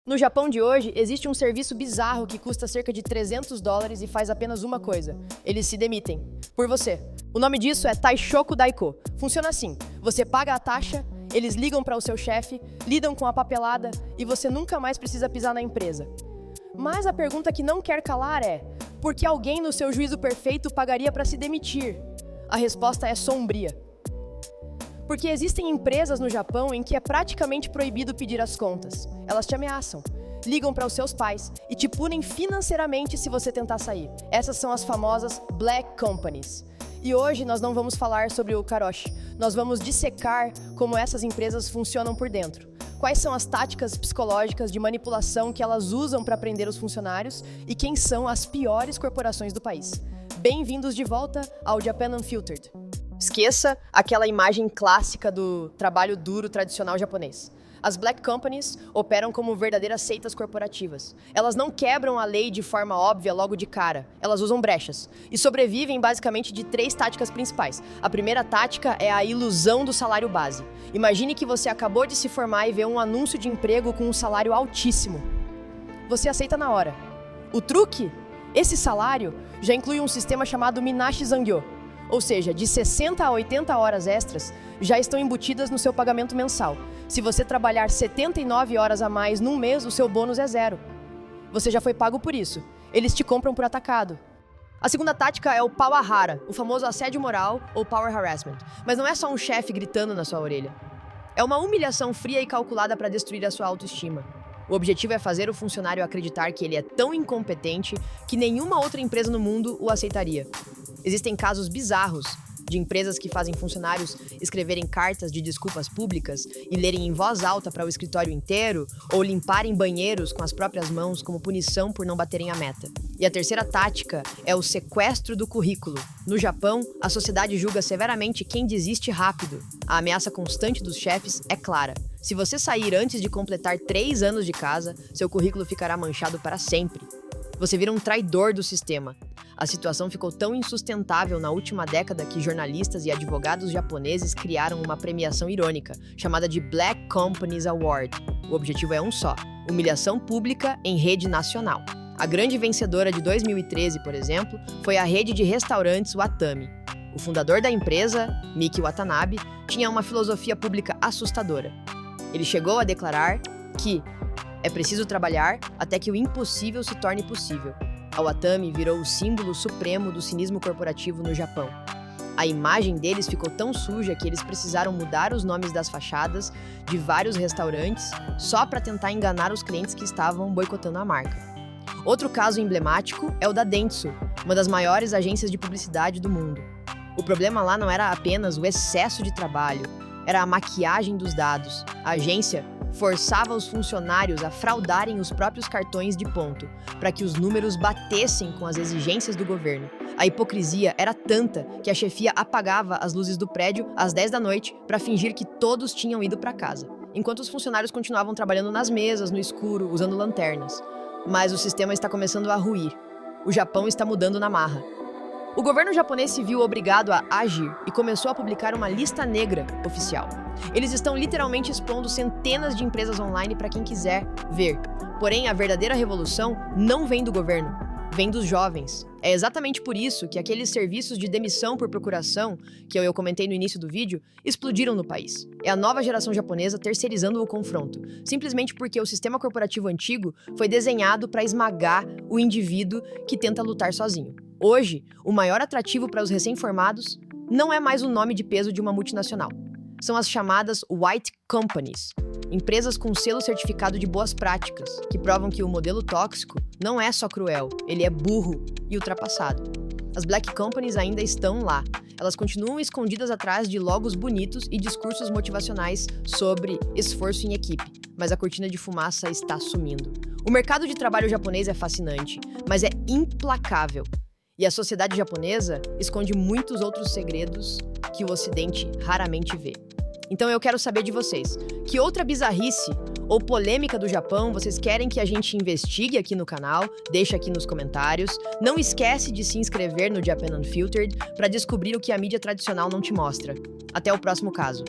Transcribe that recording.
No Japão de hoje, existe um serviço bizarro que custa cerca de $300 e faz apenas uma coisa: eles se demitem. Por você. O nome disso é Taishoku Daiko. Funciona assim: você paga a taxa, eles ligam para o seu chefe, lidam com a papelada e você nunca mais precisa pisar na empresa. Mas a pergunta que não quer calar é: por que alguém no seu juízo perfeito pagaria para se demitir? A resposta é sombria. Porque existem empresas no Japão em que é praticamente proibido pedir as contas. Elas te ameaçam, ligam para os seus pais e te punem financeiramente se você tentar sair. Essas são as famosas Black Companies. E hoje nós não vamos falar sobre o karoshi, nós vamos dissecar como essas empresas funcionam por dentro. Quais são as táticas psicológicas de manipulação que elas usam para prender os funcionários e quem são as piores corporações do país. Bem-vindos de volta ao Japan Unfiltered. Esqueça aquela imagem clássica do trabalho duro tradicional japonês. As Black Companies operam como verdadeiras seitas corporativas. Elas não quebram a lei de forma óbvia logo de cara. Elas usam brechas e sobrevivem basicamente de 3 táticas principais. A primeira tática é a ilusão do salário base. Imagine que você acabou de se formar e vê um anúncio de emprego com um salário altíssimo. Você aceita na hora. O truque? Esse salário já inclui um sistema chamado Minashi Zangyo. Ou seja, de 60 a 80 horas extras já estão embutidas no seu pagamento mensal. Se você trabalhar 79 horas a mais num mês, o seu bônus é 0. Você já foi pago por isso. Eles te compram por atacado. A segunda tática é o pawahara, o famoso assédio moral ou power harassment. Mas não é só um chefe gritando na sua orelha. É uma humilhação fria e calculada para destruir a sua autoestima. O objetivo é fazer o funcionário acreditar que ele é tão incompetente que nenhuma outra empresa no mundo o aceitaria. Existem casos bizarros de empresas que fazem funcionários escreverem cartas de desculpas públicas e lerem em voz alta para o escritório inteiro ou limparem banheiros com as próprias mãos como punição por não baterem a meta. E a terceira tática é o sequestro do currículo. No Japão, a sociedade julga severamente quem desiste rápido. A ameaça constante dos chefes é clara. Se você sair antes de completar 3 anos de casa, seu currículo ficará manchado para sempre. Você vira um traidor do sistema. A situação ficou tão insustentável na última década que jornalistas e advogados japoneses criaram uma premiação irônica, chamada de Black Companies Award. O objetivo é um só: humilhação pública em rede nacional. A grande vencedora de 2013, por exemplo, foi a rede de restaurantes Watami. O fundador da empresa, Miki Watanabe, tinha uma filosofia pública assustadora. Ele chegou a declarar que é preciso trabalhar até que o impossível se torne possível. A Watami virou o símbolo supremo do cinismo corporativo no Japão. A imagem deles ficou tão suja que eles precisaram mudar os nomes das fachadas de vários restaurantes só para tentar enganar os clientes que estavam boicotando a marca. Outro caso emblemático é o da Dentsu, uma das maiores agências de publicidade do mundo. O problema lá não era apenas o excesso de trabalho, era a maquiagem dos dados. A agência forçava os funcionários a fraudarem os próprios cartões de ponto, para que os números batessem com as exigências do governo. A hipocrisia era tanta que a chefia apagava as luzes do prédio às 10 da noite para fingir que todos tinham ido para casa, enquanto os funcionários continuavam trabalhando nas mesas, no escuro, usando lanternas. Mas o sistema está começando a ruir. O Japão está mudando na marra. O governo japonês se viu obrigado a agir e começou a publicar uma lista negra oficial. Eles estão literalmente expondo centenas de empresas online para quem quiser ver. Porém, a verdadeira revolução não vem do governo, vem dos jovens. É exatamente por isso que aqueles serviços de demissão por procuração, que eu comentei no início do vídeo, explodiram no país. É a nova geração japonesa terceirizando o confronto, simplesmente porque o sistema corporativo antigo foi desenhado para esmagar o indivíduo que tenta lutar sozinho. Hoje, o maior atrativo para os recém-formados não é mais o nome de peso de uma multinacional. São as chamadas White Companies, empresas com selo certificado de boas práticas, que provam que o modelo tóxico não é só cruel, ele é burro e ultrapassado. As Black Companies ainda estão lá. Elas continuam escondidas atrás de logos bonitos e discursos motivacionais sobre esforço em equipe, mas a cortina de fumaça está sumindo. O mercado de trabalho japonês é fascinante, mas é implacável. E a sociedade japonesa esconde muitos outros segredos que o Ocidente raramente vê. Então eu quero saber de vocês, que outra bizarrice ou polêmica do Japão vocês querem que a gente investigue aqui no canal? Deixa aqui nos comentários. Não esquece de se inscrever no Japan Unfiltered para descobrir o que a mídia tradicional não te mostra. Até o próximo caso.